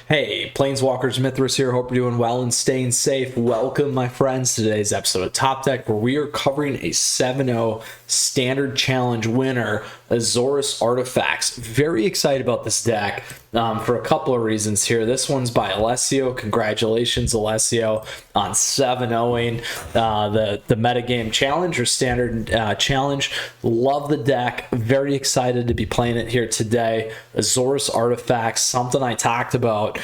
Hey, Planeswalkers, Mythras here. Hope you're doing well and staying safe. Welcome, my friends, to today's episode of Top Deck, where we are covering a 7-0 Standard Challenge winner, Azorius Artifacts. Very excited about this deck for a couple of reasons here. This one's by Alessio. Congratulations, Alessio, on 7-0ing the metagame challenge or Standard Challenge. Love the deck. Very excited to be playing it here today. Azorius Artifacts, something I talked about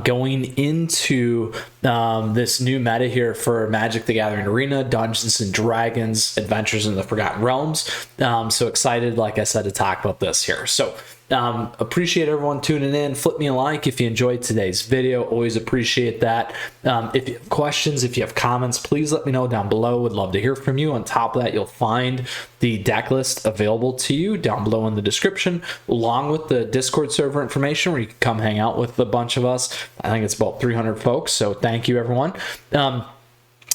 going into this new meta here for Magic the Gathering Arena, Dungeons and Dragons, Adventures in the Forgotten Realms. So excited, like I said, to talk about this here. So appreciate everyone tuning in. Flip me a like if you enjoyed today's video. Always appreciate that. If you have questions, if you have comments, please let me know down below. Would love to hear from you. On top of that, you'll find the deck list available to you down below in the description, along with the Discord server information where you can come hang out with a bunch of us. I think it's about 300 folks, so thank you, everyone.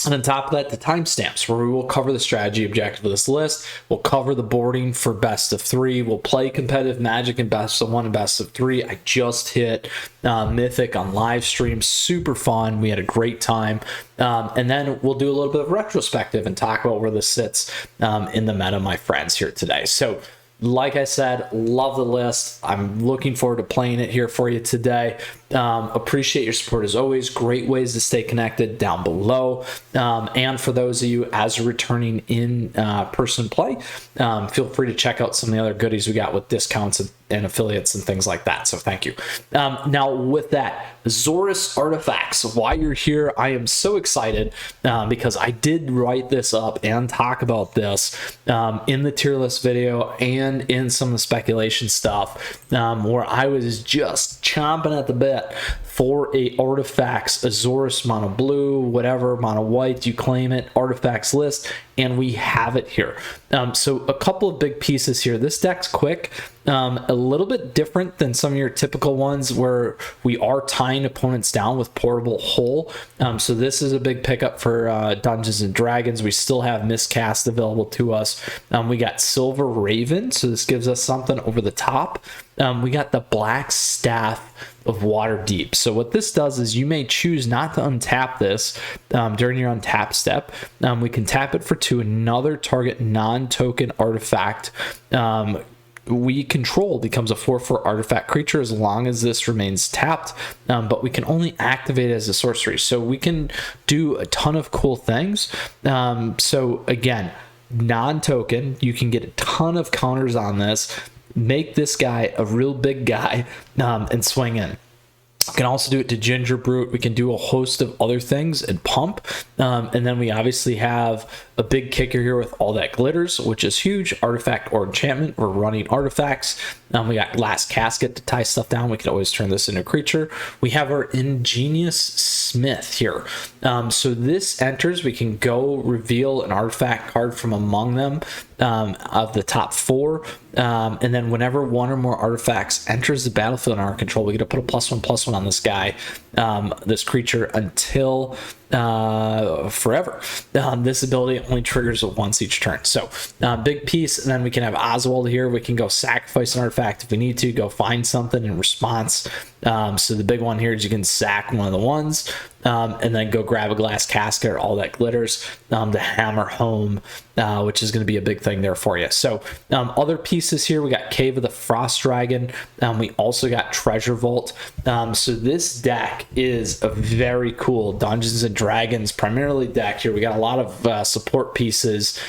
And on top of that, the timestamps, where we will cover the strategy objective of this list. We'll cover the boarding for best of 3. We'll play competitive Magic in best of 1 and best of 3. I just hit Mythic on live stream. Super fun. We had a great time. And then we'll do a little bit of retrospective and talk about where this sits in the meta, my friends, here today. So, like I said, love the list. I'm looking forward to playing it here for you today. Appreciate your support as always. Great ways to stay connected down below. And for those of you as a returning in-person play, feel free to check out some of the other goodies we got with discounts and affiliates and things like that. So thank you. Now with that, Azorius Artifacts, why you're here, I am so excited because I did write this up and talk about this in the tier list video and in some of the speculation stuff where I was just chomping at the bit for a Artifacts Azorius mono blue, whatever, mono white, you claim it, Artifacts list, and we have it here. So a couple of big pieces here. This deck's quick, a little bit different than some of your typical ones where we are tying opponents down with Portable Hole. So this is a big pickup for Dungeons and Dragons. We still have Miscast available to us. We got Silver Raven, so this gives us something over the top. We got the Black Staff of Waterdeep. So what this does is you may choose not to untap this during your untap step. We can tap it for 2, another target non-token artifact we control becomes a 4/4 artifact creature as long as this remains tapped, but we can only activate it as a sorcery. So we can do a ton of cool things. So again, non-token, you can get a ton of counters on this, make this guy a real big guy, and swing in. We can also do it to Ginger Brute. We can do a host of other things and pump. And then we obviously have a big kicker here with all that glitters, which is huge. Artifact or enchantment. We're running artifacts. We got Last Casket to tie stuff down. We could always turn this into a creature. We have our Ingenious Smith here. So this enters. We can go reveal an artifact card from among them of the top 4. And then whenever one or more artifacts enters the battlefield in our control, we get to put a +1/+1 on this guy, this creature, until forever. This ability only triggers once each turn. So big piece. And then we can have Oswald here. We can go sacrifice an artifact if we need to, go find something in response. So the big one here is you can sack one of the ones and then go grab a Glass Casket or all that glitters to hammer home, which is going to be a big thing there for you. So other pieces here, we got Cave of the Frost Dragon. We also got Treasure Vault. So this deck is a very cool Dungeons and Dragons primarily deck here. We got a lot of support pieces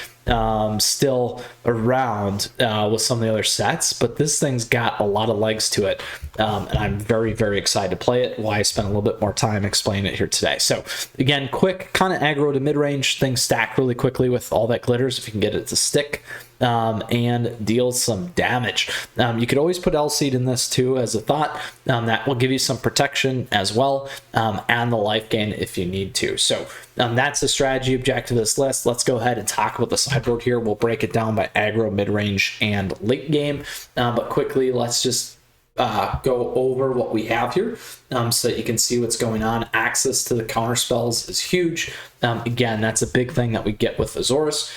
still around with some of the other sets, but this thing's got a lot of legs to it, and I'm very, very excited to play it. Why I spent a little bit more time explaining it here today. So again, quick, kind of aggro to mid-range, things stack really quickly with all that glitters if you can get it to stick, and deal some damage. You could always put L-Seed in this too as a thought. That will give you some protection as well, and the life gain if you need to. So that's the strategy objective of this list. Let's go ahead and talk about the sideboard here. We'll break it down by aggro, mid-range, and late game. But quickly, let's just go over what we have here so that you can see what's going on. Access to the counter spells is huge. Again, that's a big thing that we get with Azorius.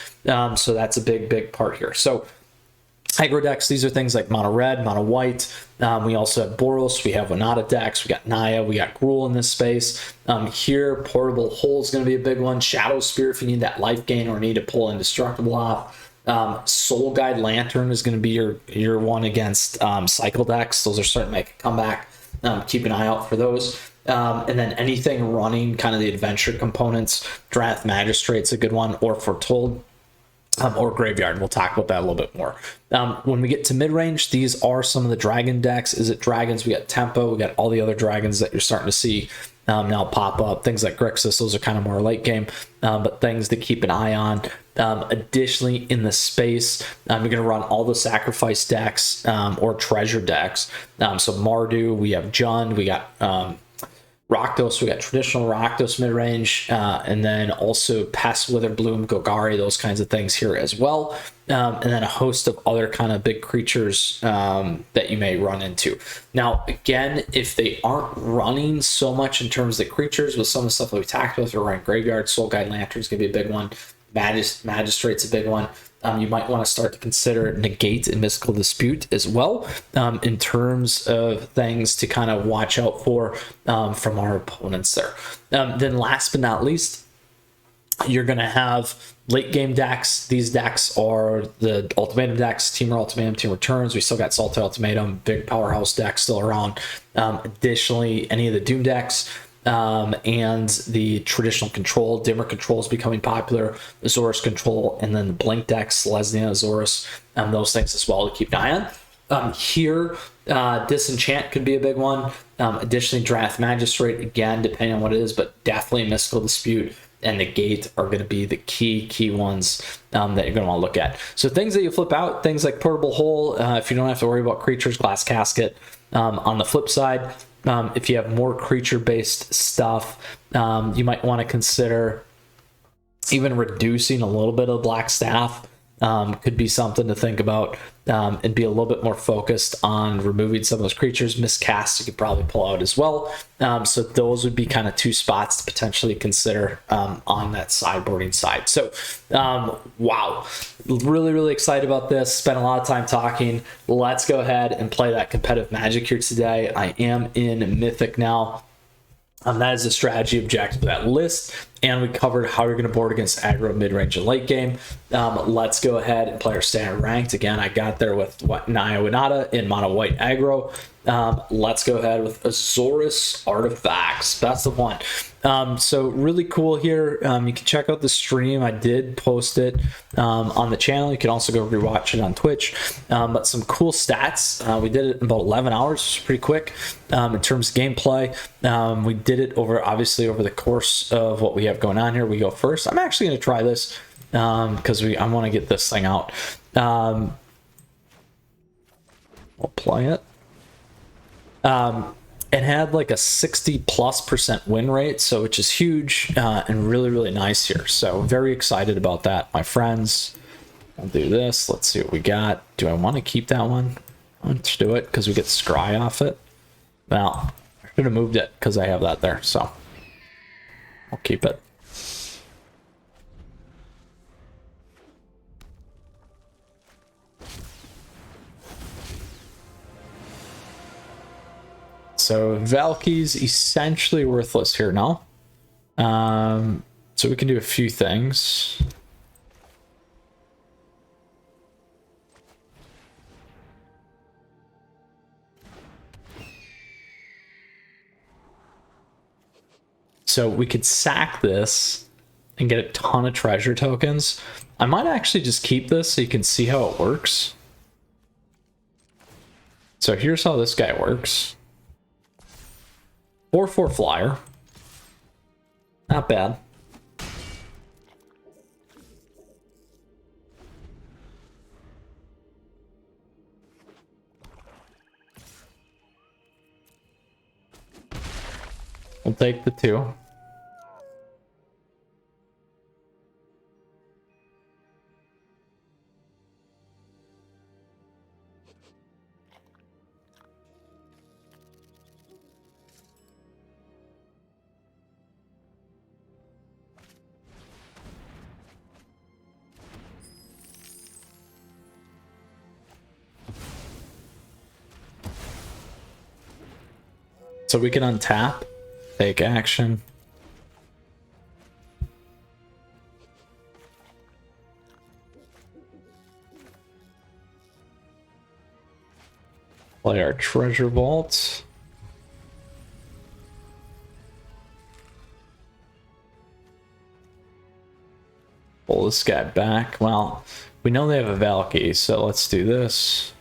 So that's a big part here. So Aggro decks, these are things like mono red, mono white. We also have Boros, we have Winata decks, we got Naya, we got Gruul in this space. Here, Portable Hole is going to be a big one. Shadow Spear if you need that life gain or need to pull Indestructible off. Soul Guide Lantern is going to be your one against cycle decks. Those are starting to make a comeback. Keep an eye out for those. And then anything running kind of the adventure components, Draft Magistrate's a good one, or Foretold. Or Graveyard. We'll talk about that a little bit more. When we get to mid-range, these are some of the dragon decks. Is it dragons? We got Tempo. We got all the other dragons that you're starting to see now pop up. Things like Grixis, those are kind of more late game, but things to keep an eye on. Additionally, in the space, you're going to run all the sacrifice decks or treasure decks. So Mardu, we have Jund, we got Rakdos, we got traditional Rakdos mid-range, and then also Pest, Witherbloom, Golgari, those kinds of things here as well. And then a host of other kind of big creatures that you may run into. Now, again, if they aren't running so much in terms of the creatures, with some of the stuff that we talked about, we're running Graveyard, Soul Guide Lantern's going to be a big one. Magistrate's a big one. You might want to start to consider Negate and Mystical Dispute as well, in terms of things to kind of watch out for from our opponents there. Then last but not least, you're going to have late game decks. These decks are the Ultimatum decks, Teamer Ultimatum, Team Returns. We still got Salty Ultimatum, big powerhouse decks still around. Additionally, any of the Doom decks, and the traditional control. Dimmer control is becoming popular, Azorius control, and then the blink decks, Lesnia, Azorius, those things as well to keep an eye on. Here, Disenchant could be a big one. Additionally, Draft Magistrate, again, depending on what it is, but definitely Mystical Dispute and Negate are going to be the key ones that you're going to want to look at. So things that you flip out, things like Portable Hole, if you don't have to worry about creatures, Glass Casket. On the flip side, if you have more creature-based stuff, you might want to consider even reducing a little bit of Black Staff. Could be something to think about, and be a little bit more focused on removing some of those creatures. Miscast you could probably pull out as well. So those would be kind of two spots to potentially consider on that sideboarding side. So wow, really excited about this. Spent a lot of time talking. Let's go ahead and play that competitive Magic here today. I am in Mythic now. That is the strategy objective of that list, and we covered how you're going to board against aggro, mid-range, and late game. Let's go ahead and play our standard ranked. Again, I got there with Naya Winata in mono white aggro. Let's go ahead with Azorius Artifacts. That's the one. So really cool here. You can check out the stream. I did post it on the channel. You can also go rewatch it on Twitch. But some cool stats. We did it in about 11 hours. It's pretty quick in terms of gameplay. We did it obviously over the course of what we have going on here. We go first. I'm actually going to try this because I want to get this thing out. We'll play it. It had like a 60+% win rate, so which is huge and really nice here. So very excited about that, my friends. I'll do this. Let's see what we got. Do I want to keep that one? Let's do it because we get scry off it. Well, I should have moved it because I have that there, so I'll keep it. So Valky's essentially worthless here now. So we can do a few things. So we could sack this and get a ton of treasure tokens. I might actually just keep this so you can see how it works. So here's how this guy works. 4/4 flyer. Not bad. We'll take the 2. So we can untap, take action. Play our treasure vault. Pull this guy back. Well, we know they have a Valky, so let's do this.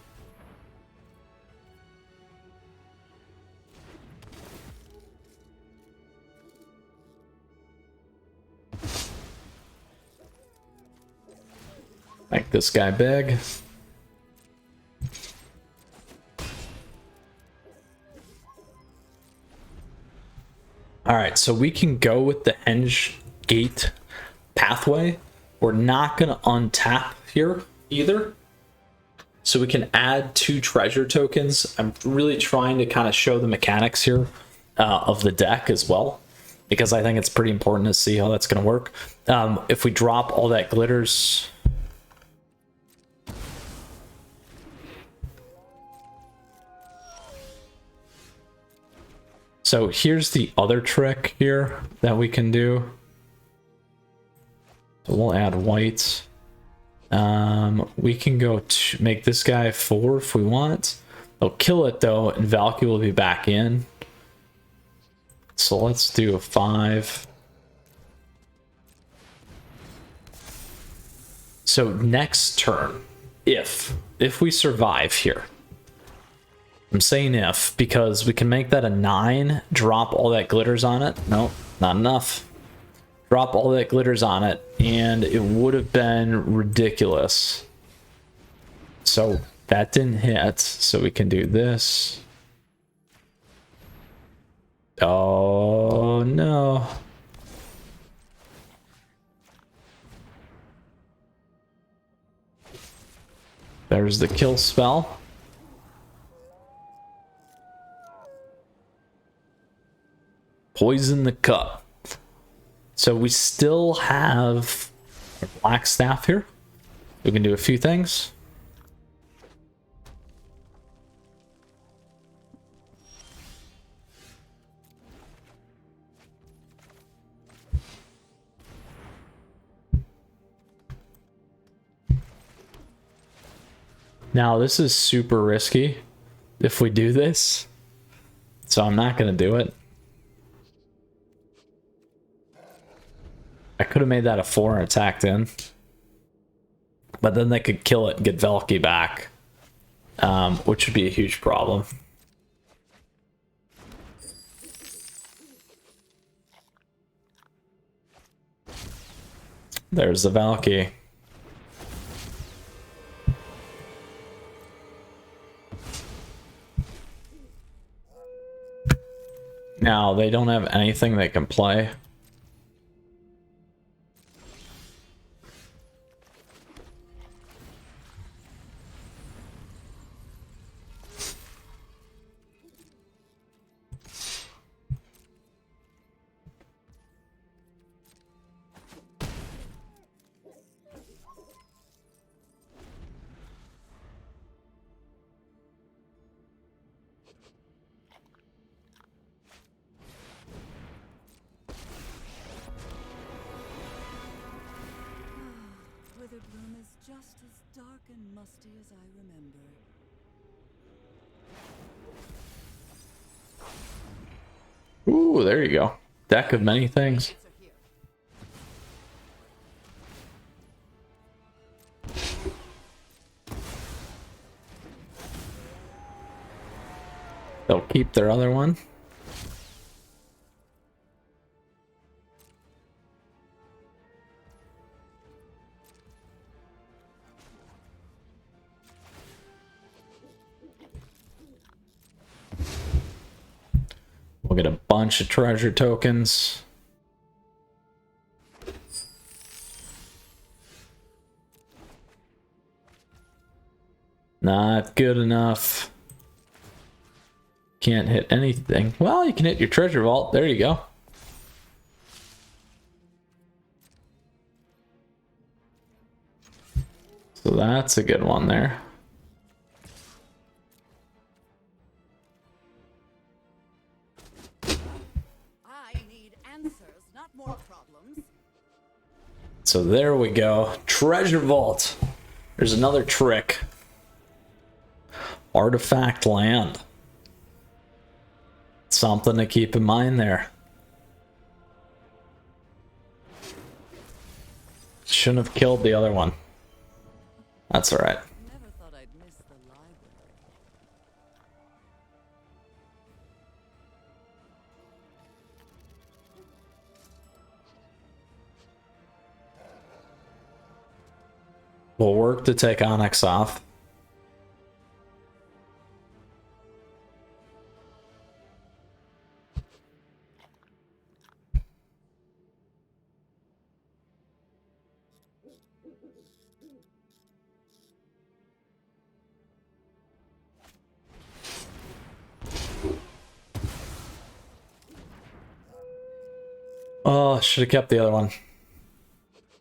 Make this guy big. Alright, so we can go with the Henge Gate pathway. We're not going to untap here either. So we can add 2 treasure tokens. I'm really trying to kind of show the mechanics here of the deck as well, because I think it's pretty important to see how that's going to work. If we drop all that glitters... So here's the other trick here that we can do. So we'll add whites. We can go to make this guy 4 if we want. They'll kill it though, and Valky will be back in. So let's do a 5. So next turn, if we survive here, I'm saying if, because we can make that a 9, drop all that glitters on it. Nope, not enough. Drop all that glitters on it, and it would have been ridiculous. So that didn't hit, so we can do this. Oh no. There's the kill spell. Poison the cup. So we still have a black staff here. We can do a few things. Now this is super risky if we do this, so I'm not going to do it. I could have made that a 4 and attacked in, but then they could kill it and get Valky back, which would be a huge problem. There's the Valky. Now they don't have anything they can play. Witherbloom is just as dark and musty as I remember. Ooh, there you go. Deck of many things. They'll keep their other one. We'll get a bunch of treasure tokens. Not good enough. Can't hit anything. Well, you can hit your treasure vault. There you go. So that's a good one there. So there we go. Treasure vault. There's another trick. Artifact land. Something to keep in mind there. Shouldn't have killed the other one. That's all right. Never thought I'd miss the library. We'll work to take Onyx off. Oh, should have kept the other one.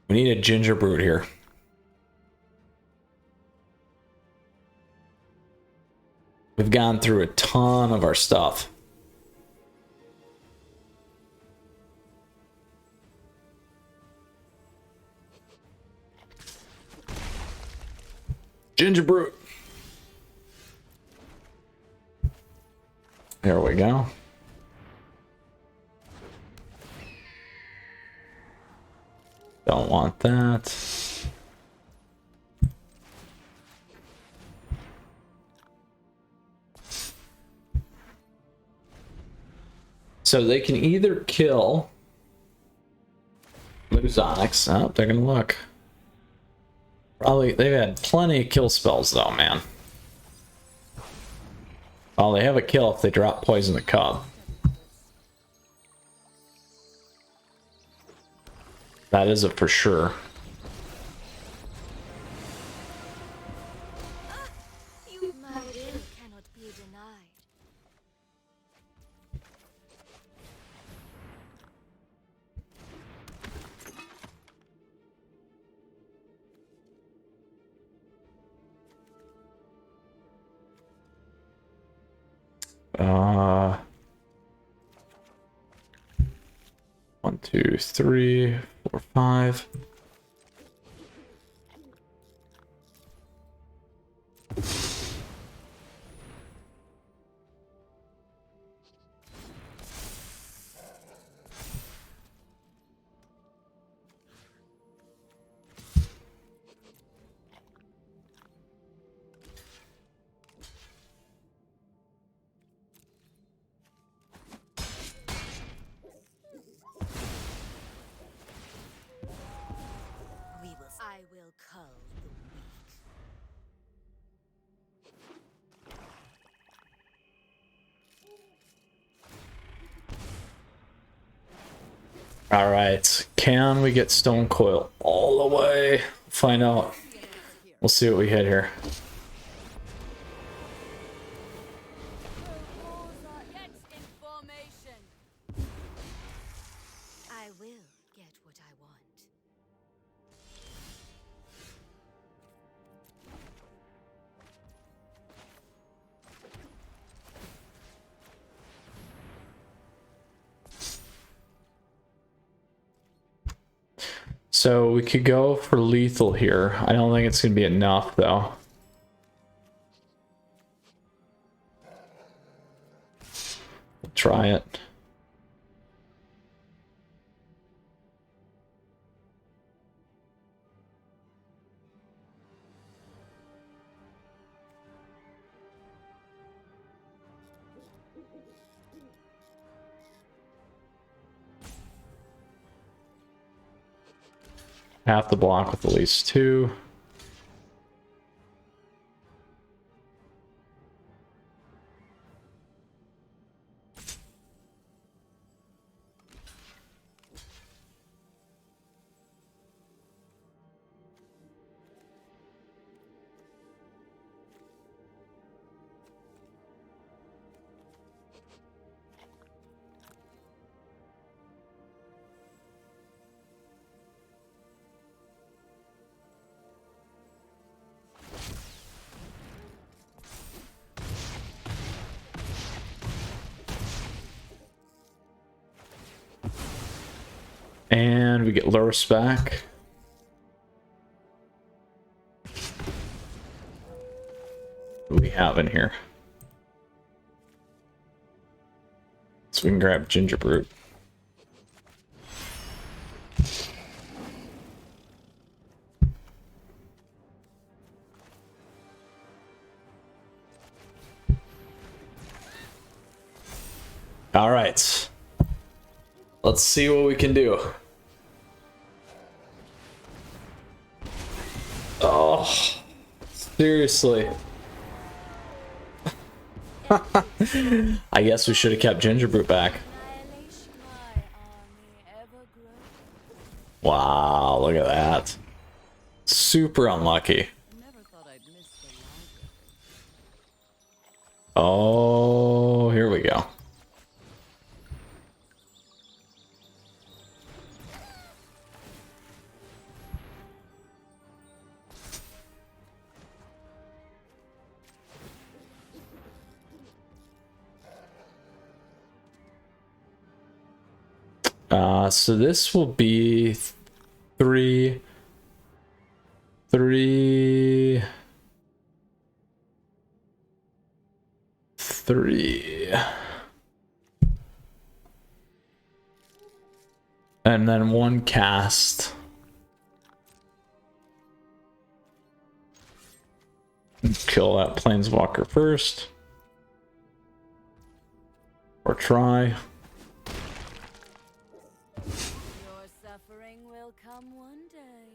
We need a ginger brute here. We've gone through a ton of our stuff. Ginger brute. There we go. Don't want that. So they can either kill, lose Onyx. Oh, they're gonna look. Probably they've had plenty of kill spells though, man. Oh, they have a kill if they drop Poison the Cub. That is a for sure. My will cannot be denied. Uh, 1, 2, 3, 4, 5. I will cull the weak. All right, can we get Stone Coil all the way? Find out. We'll see what we hit here. I will get what I want. So we could go for lethal here. I don't think it's gonna be enough though. We'll try it. Have to block with at least 2. And we get Lurus back. have in here? So we can grab ginger brute. All right. Let's see what we can do. Oh, seriously. I guess we should have kept ginger brute back. Wow, look at that. Super unlucky. Oh, here we go. So this will be three. And then one cast. Kill that planeswalker first. Or try. Your suffering will come one day.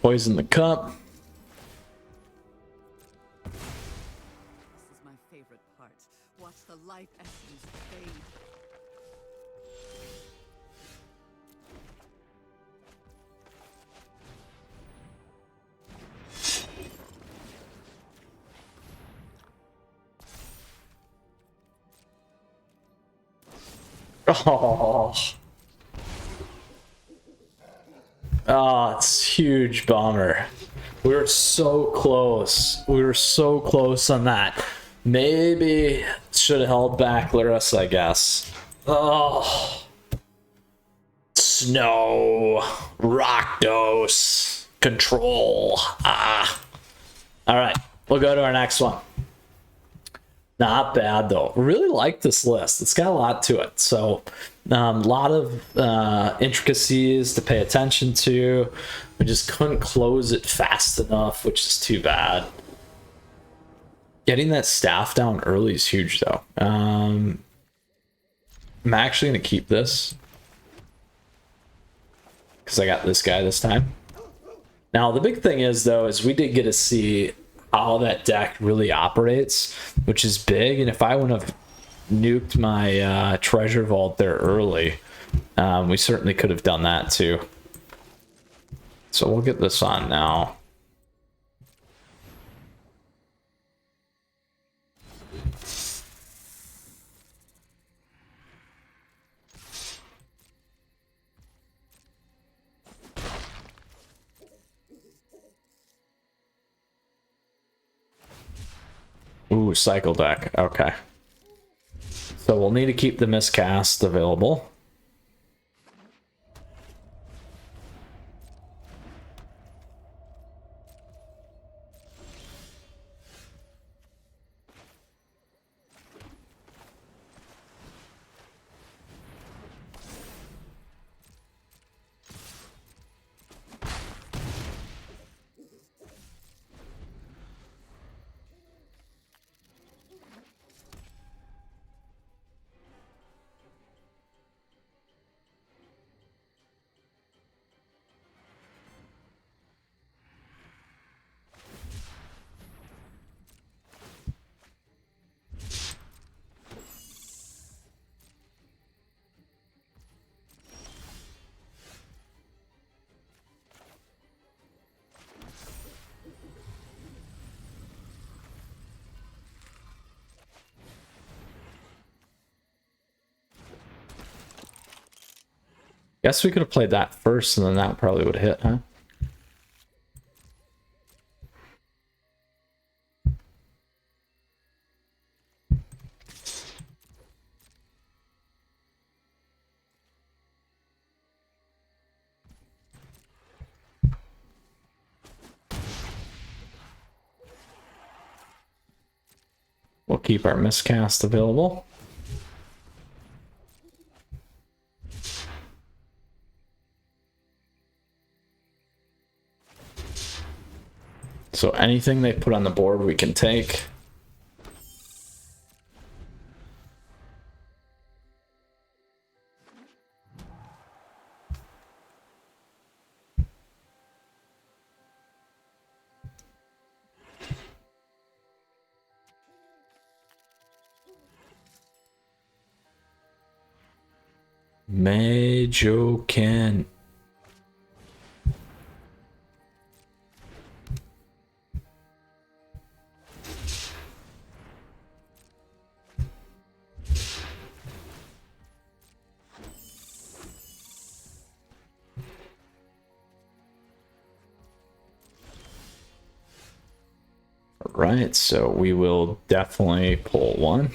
Poison the cup. This is my favorite part. Watch the life essence fade. Oh. Oh, it's a huge bummer. We were so close. We were so close on that. Maybe should have held back Larissa, I guess. Oh. Snow. Rakdos. Control. Ah. All right. We'll go to our next one. Not bad though. Really like this list. It's got a lot to it. So a lot of intricacies to pay attention to. We just couldn't close it fast enough, which is too bad. Getting that staff down early is huge though. I'm actually going to keep this because I got this guy this time. Now the big thing is though, is we did get to see how that deck really operates, which is big. And if I wouldn't have nuked my treasure vault there early, we certainly could have done that too. So we'll get this on now. Ooh, cycle deck. Okay. So we'll need to keep the miscast available. Guess we could have played that first and then that probably would have hit, huh? We'll keep our miscast available. So anything they put on the board, we can take. Majoken. Right, so we will definitely pull one.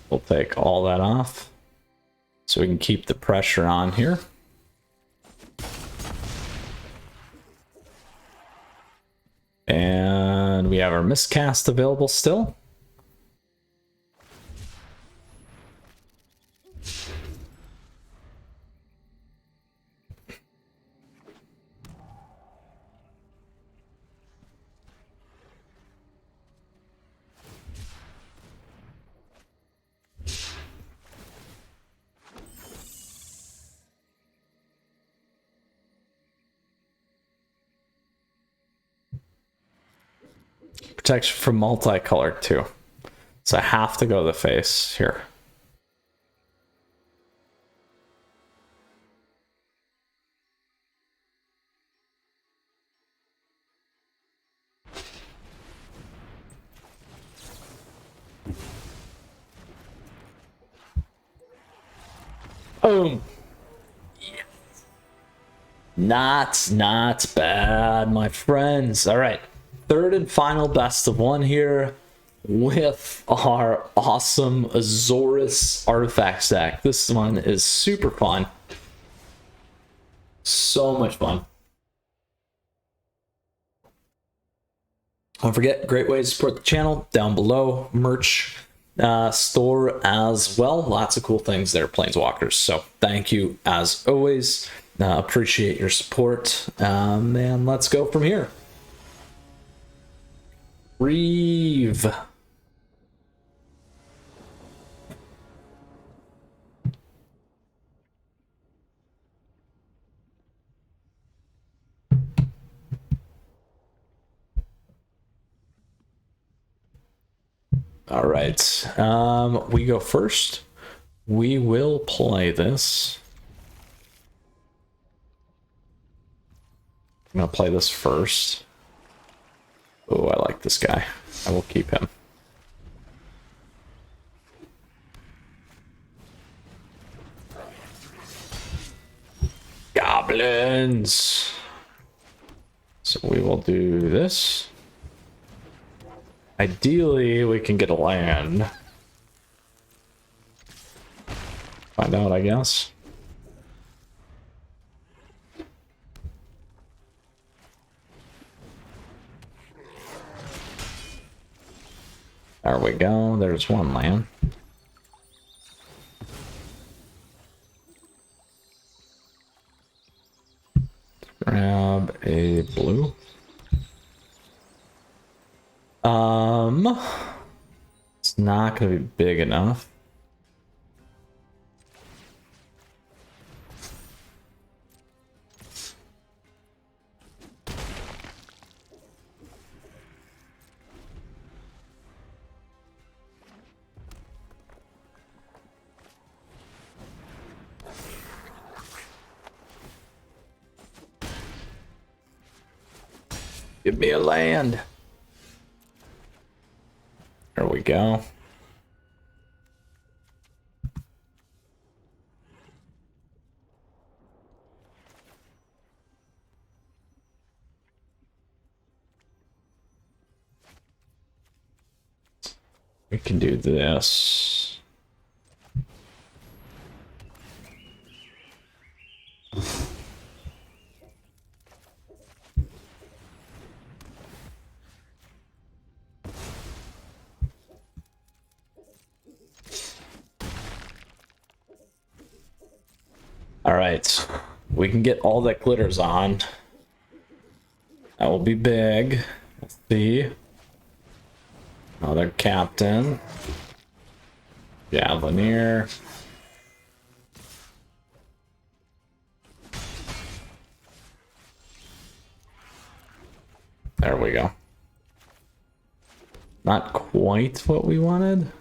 We'll take all that off so we can keep the pressure on here. And we have our miscast available still. Protection from multicolored too. So I have to go to the face here. Boom. Not bad, my friends. All right. Third and final best of one here with our awesome Azorius Artifacts deck. This one is super fun. So much fun. Don't forget, great way to support the channel down below. Merch store as well. Lots of cool things there, Planeswalkers. So thank you as always. Appreciate your support. And let's go from here. Reeve. All right. We go first. We will play this. I'm gonna play this first. Oh, I like this guy. I will keep him. Goblins. So we will do this. Ideally, we can get a land. Find out, I guess. There we go. There's one land. Grab a blue. It's not going to be big enough. Give me a land. There we go. We can do this. All right, we can get all that glitters on. That will be big. Let's see. Another captain. Javelineer. There we go. Not quite what we wanted.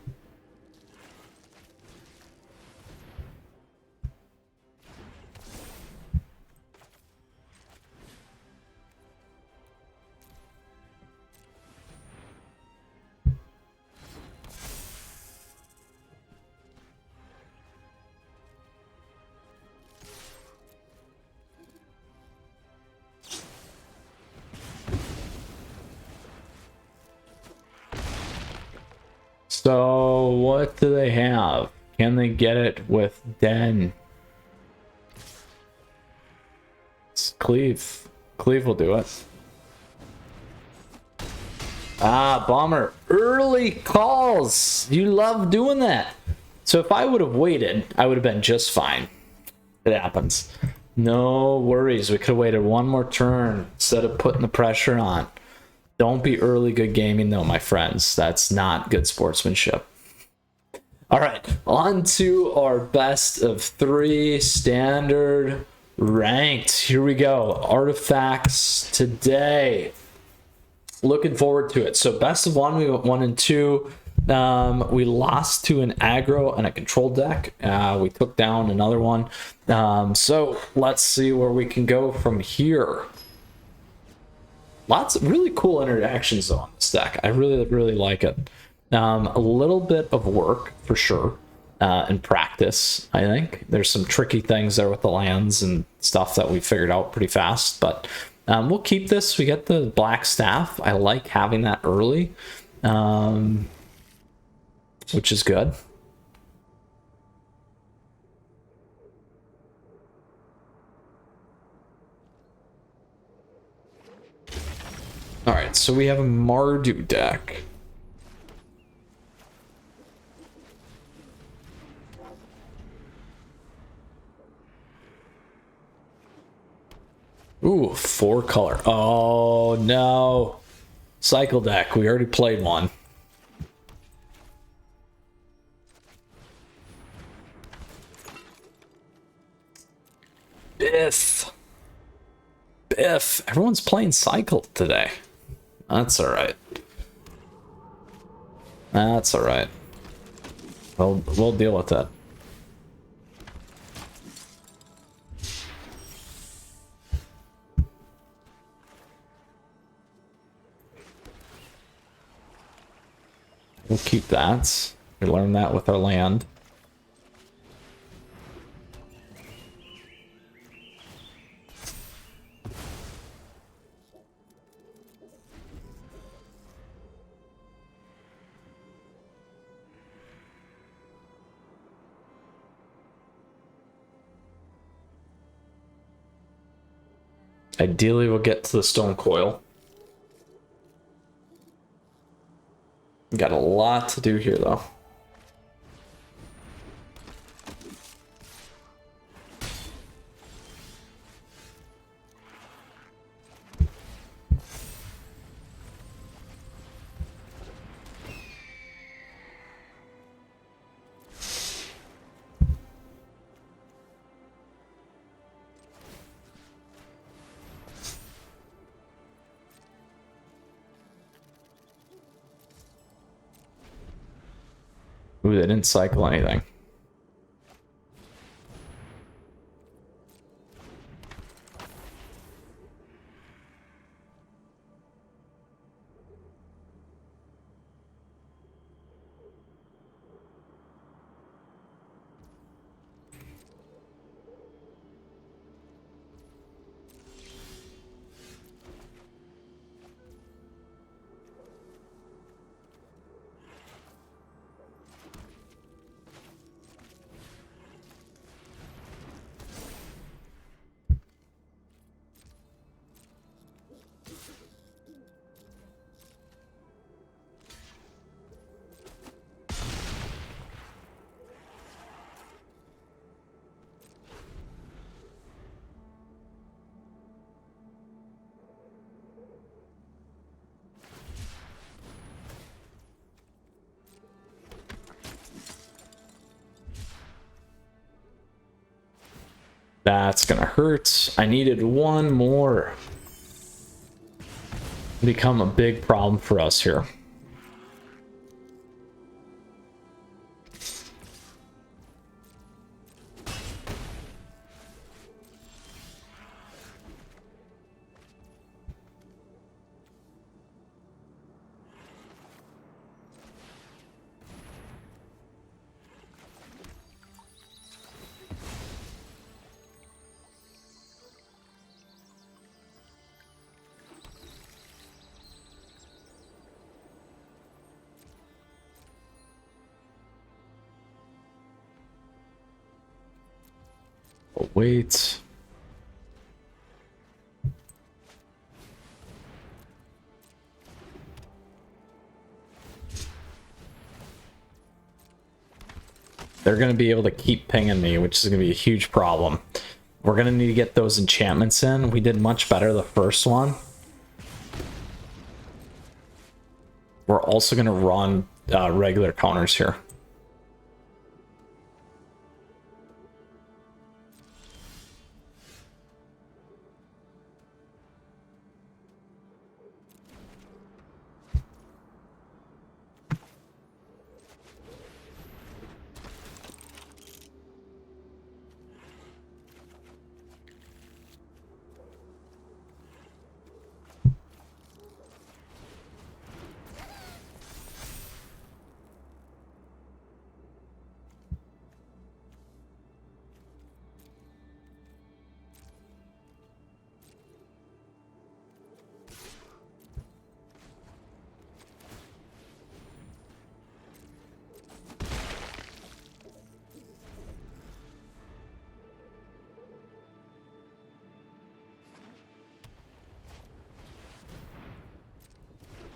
So what do they have? Can they get it with Den? It's Cleave. Cleave will do it. Ah, Bomber. Early calls. You love doing that. So if I would have waited, I would have been just fine. It happens. No worries. We could have waited one more turn instead of putting the pressure on. Don't be early good gaming though, my friends. That's not good sportsmanship. All right, on to our best of 3 standard ranked. Here we go. Artifacts today. Looking forward to it. So best of 1, we went 1 and 2. We lost to an aggro and a control deck. We took down another one. So let's see where we can go from here. Lots of really cool interactions on this deck. I really like it. A little bit of work for sure in practice. I think there's some tricky things there with the lands and stuff that we figured out pretty fast, but we'll keep this. We get the black staff. I like having that early, which is good. All right, so we have a Mardu deck. Ooh, 4 color. Oh no. Cycle deck. We already played one. Biff. Biff. Everyone's playing cycle today. That's alright. That's alright. We'll deal with that. We'll keep that. We learned that with our land. Ideally, we'll get to the stone coil. Got a lot to do here, though. Ooh, they didn't cycle anything. That's gonna hurt. I needed one more. Become a big problem for us here. Oh, wait. They're going to be able to keep pinging me, which is going to be a huge problem. We're going to need to get those enchantments in. We did much better the first one. We're also going to run regular counters here.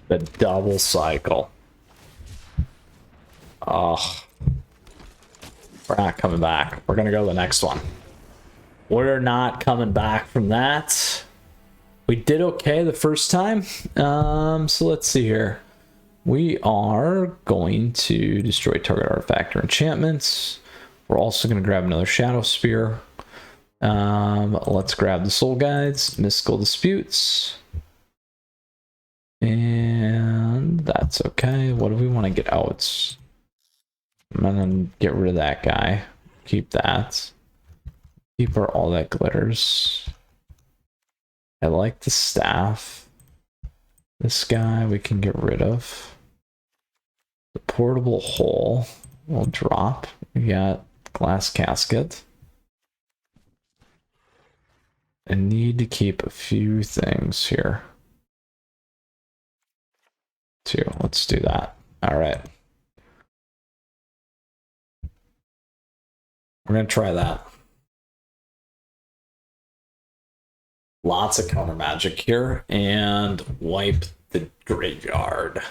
The double cycle. Oh, we're not coming back. We're gonna go to the next one. We're not coming back from that. We did okay the first time. So let's see here. We are going to destroy target artifact or enchantments. We're also going to grab another Shadow Spear. Let's grab the Soul Guides, Mystical Disputes. And that's okay. What do we want to get out? I'm going to get rid of that guy. Keep that. Keep our all that glitters. I like the staff. This guy we can get rid of. The portable hole will drop. We got glass casket. I need to keep a few things here. Two. Let's do that. All right. We're going to try that. Lots of counter magic here. And wipe the graveyard.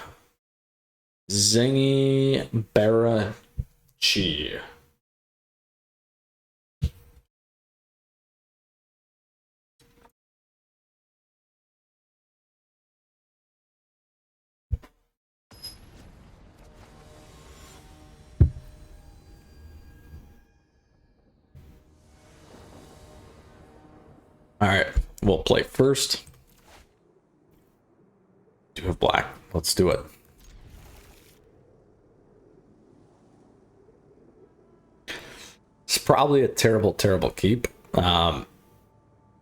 Zingy Barachi. All right, we'll play first. Do have black. Let's do it. It's probably a terrible, terrible keep. We'll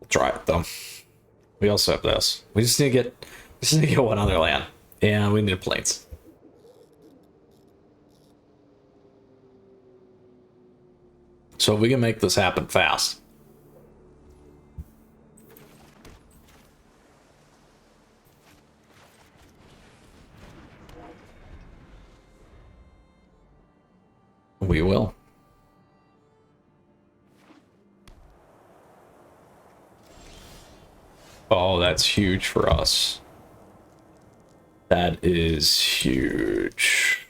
try it though. We also have this. We just need to get one other land, and we need plains. So if we can make this happen fast. We will. Oh, that's huge for us. That is huge.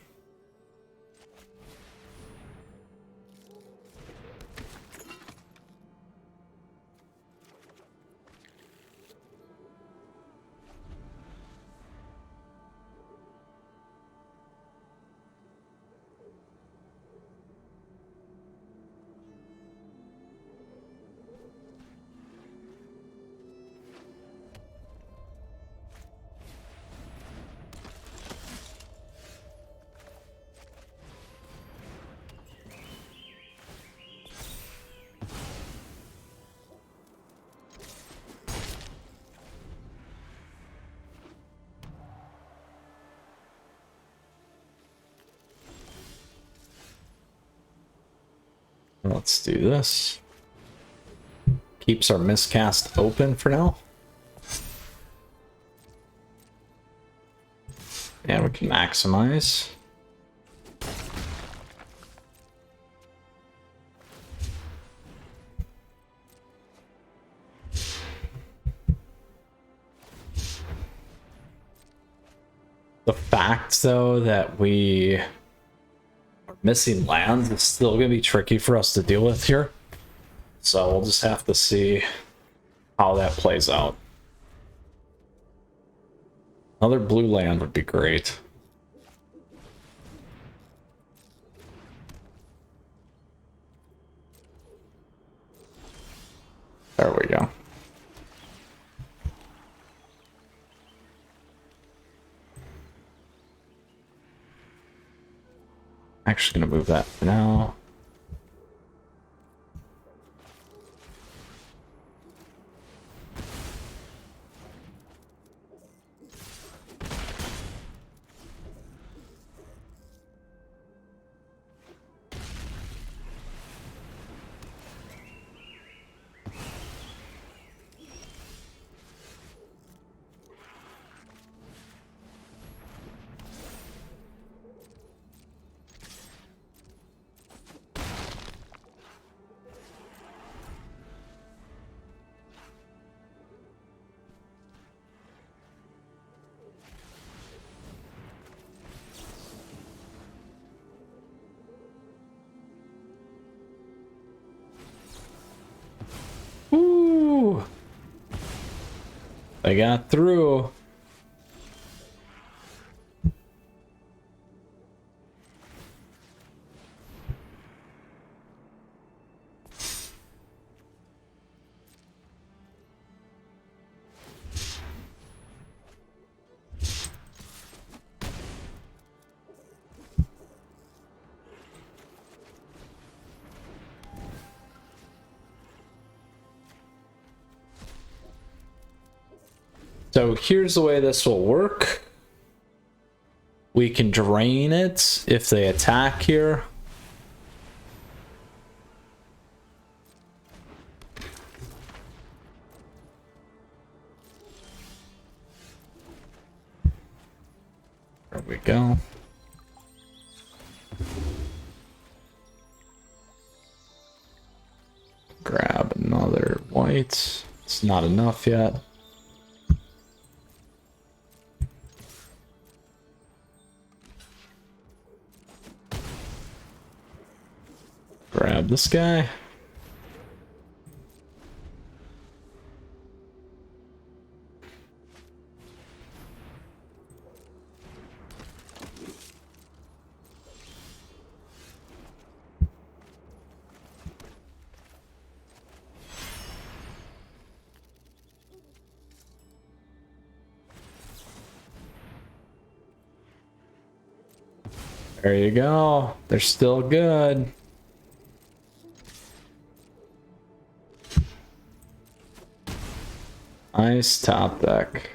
Let's do this. Keeps our miscast open for now. And we can maximize. The fact, though, that we are missing lands is still going to be tricky for us to deal with here. So we'll just have to see how that plays out. Another blue land would be great. There we go. Actually gonna move that for now. Ooh. They got through. So here's the way this will work. We can drain it if they attack here. There we go. Grab another white. It's not enough yet. Grab this guy. There you go. They're still good. Nice top deck.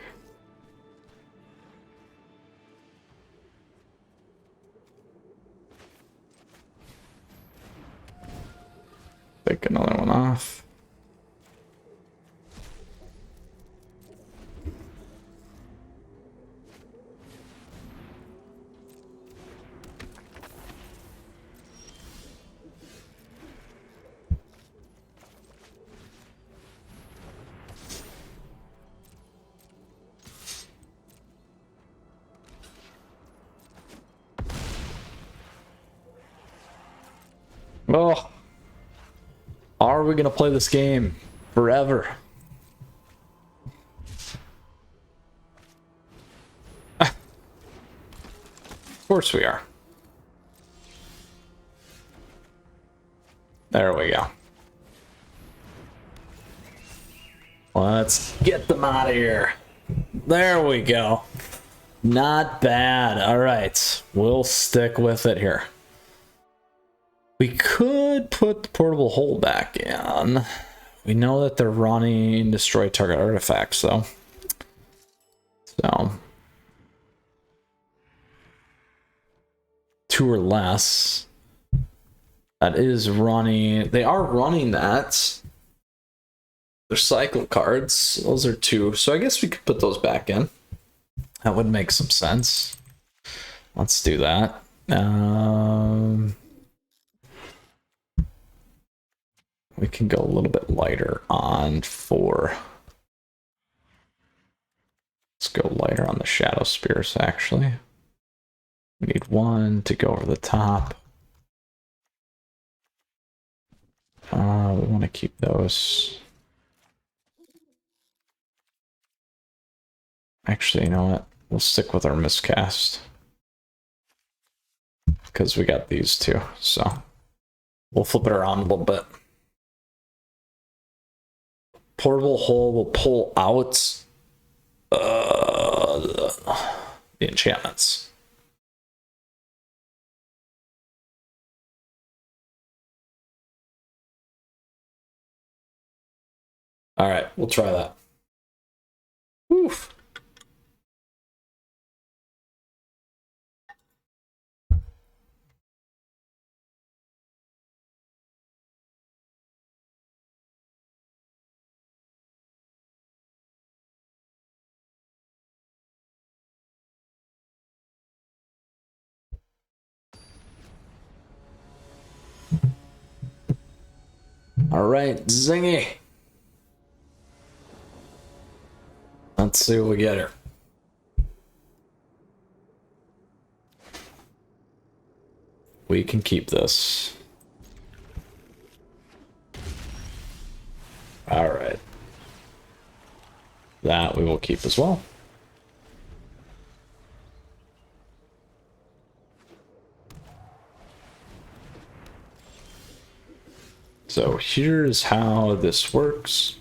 Take another one off. Oh, are we gonna play this game forever? Of course we are. There we go. Let's get them out of here. There we go. Not bad. All right, we'll stick with it here. We could put the portable hole back in. We know that they're running destroy target artifacts, though. So 2 or less. That is running. They are running that. They're cycle cards. Those are 2. So I guess we could put those back in. That would make some sense. Let's do that. We can go a little bit lighter on 4. Let's go lighter on the Shadow Spears, actually. We need 1 to go over the top. We want to keep those. Actually, you know what? We'll stick with our miscast. Because we got these 2, so we'll flip it around a little bit. Portable hole will pull out the enchantments. All right, we'll try that. Oof. All right, zingy. Let's see what we get here. We can keep this. All right. That we will keep as well. So here's how this works.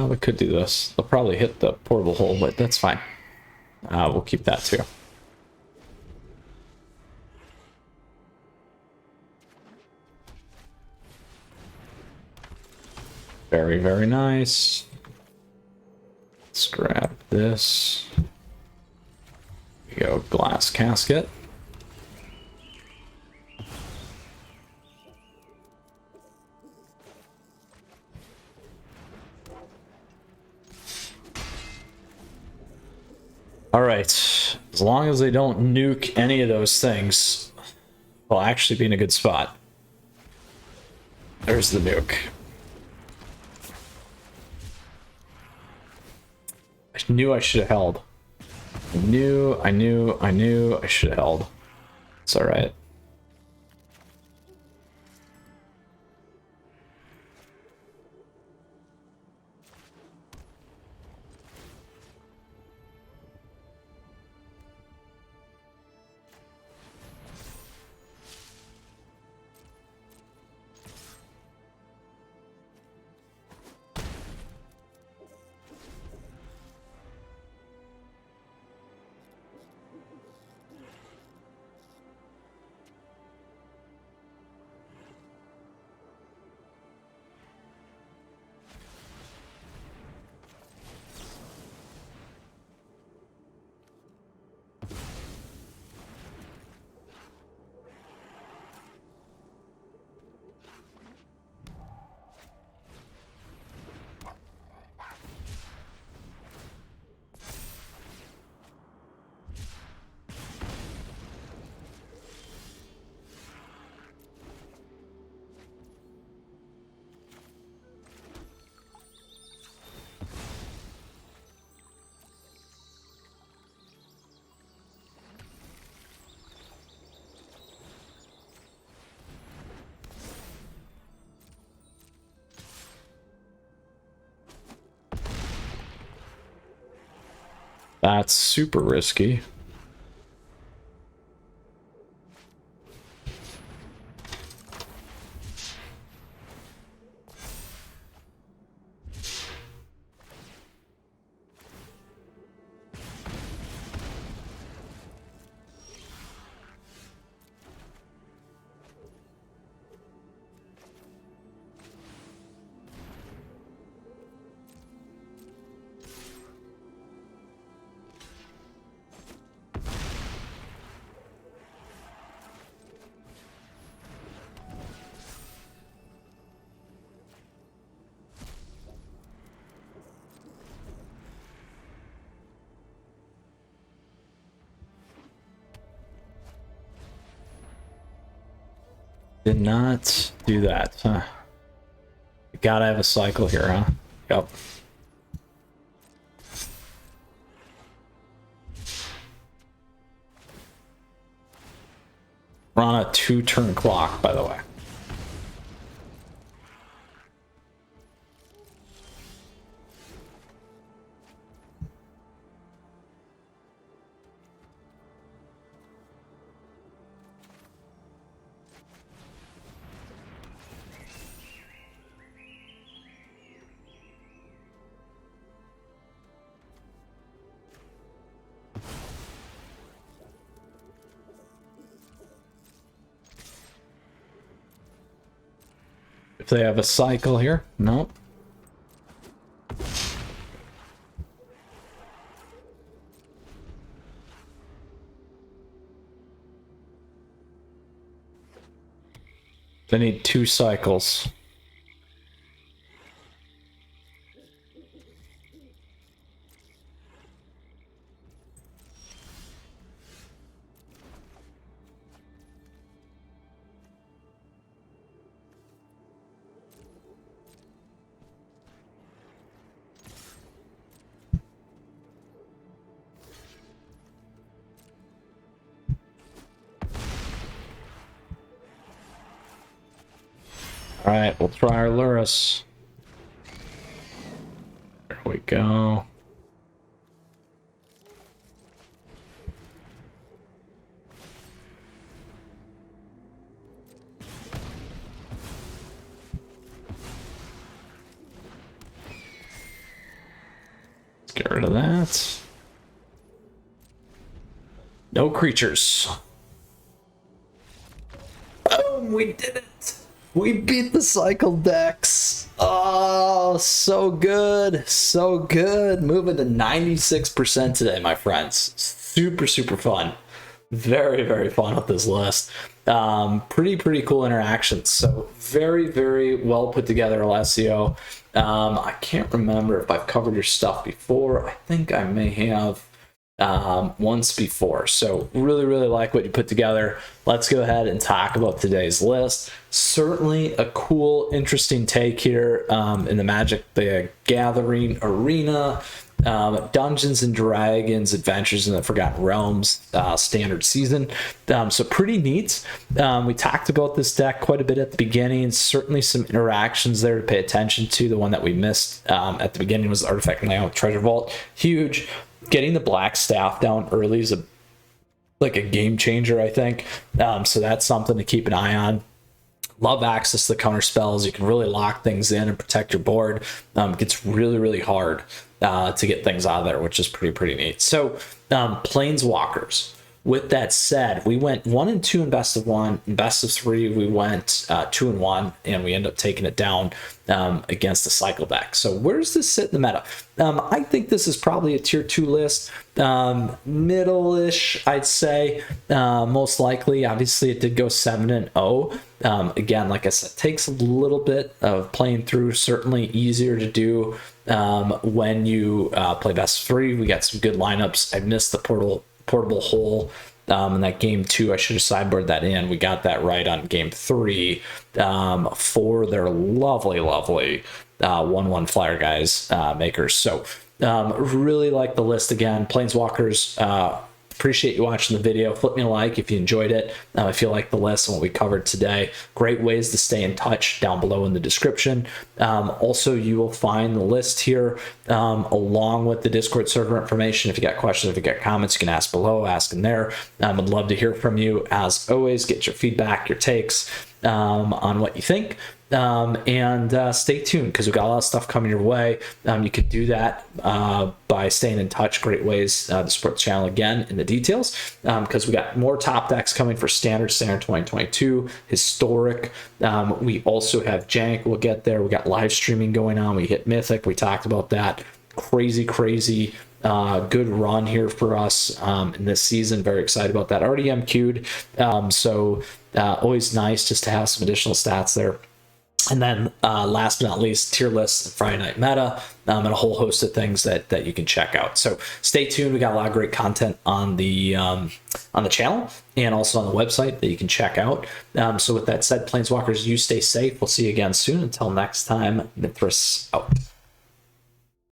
We could do this. They'll probably hit the portable hole, but that's fine. We'll keep that too. Very, very nice. Let's grab this. We go glass casket. All right, as long as they don't nuke any of those things, we'll actually be in a good spot. There's the nuke. I knew I should have held. I knew I should have held. It's all right. That's super risky. Did not do that, huh? You gotta have a cycle here, huh? Yep. We're on a 2-turn clock, by the way. If they have a cycle here, nope. They need 2 cycles. All right, we'll try our Luris. There we go. Let's get rid of that. No creatures. Boom, we did it. We beat the cycle decks. Oh, so good. So good. Moving to 96% today, my friends. Super, super fun. Very, very fun with this list. Pretty cool interactions. So very, very well put together, Alessio. I can't remember if I've covered your stuff before. I think I may have once before. So really like what you put together. Let's go ahead and talk about today's list. Certainly a cool, interesting take here in the Magic the Gathering arena. Dungeons and Dragons Adventures in the Forgotten Realms standard season. So pretty neat. We talked about this deck quite a bit at the beginning. Certainly some interactions there to pay attention to. The one that we missed at the beginning was the Artifact Layout Treasure Vault. Huge. Getting the black staff down early is like a game changer, I think. So that's something to keep an eye on. Love access to the counter spells. You can really lock things in and protect your board. It gets really hard to get things out of there, which is pretty neat. So Planeswalkers. With that said, we went 1 and 2 in best of 1. In best of 3, we went 2 and 1, and we ended up taking it down against the cycle deck. So where does this sit in the meta? I think this is probably a tier 2 list, middle-ish, I'd say, most likely. Obviously, it did go 7 and 0. Again, like I said, takes a little bit of playing through. Certainly easier to do when you play best of 3. We got some good lineups. I missed the portable hole in that game 2. I should have sideboarded that in. We got that right on game 3 for their lovely 1/1 flyer guys makers. So really like the list. Again, Planeswalkers, appreciate you watching the video. Flip me a like if you enjoyed it. If you like the list and what we covered today. Great ways to stay in touch down below in the description. Also, you will find the list here along with the Discord server information. If you got questions, if you got comments, you can ask below, ask in there. I'd love to hear from you. As always, get your feedback, your takes on what you think. And stay tuned because we've got a lot of stuff coming your way. You could do that by staying in touch. Great ways to support the channel again in the details because we got more top decks coming for standard 2022 historic. We also have jank. We'll get there. We got live streaming going on. We hit mythic. We talked about that. Crazy good run here for us in this season. Very excited about that. Already MQ'd, so always nice just to have some additional stats there. And then last but not least, tier lists and Friday night meta, and a whole host of things that you can check out. So stay tuned. We got a lot of great content on the channel and also on the website that you can check out. So with that said, Planeswalkers, you stay safe. We'll see you again soon. Until next time, Mythras out.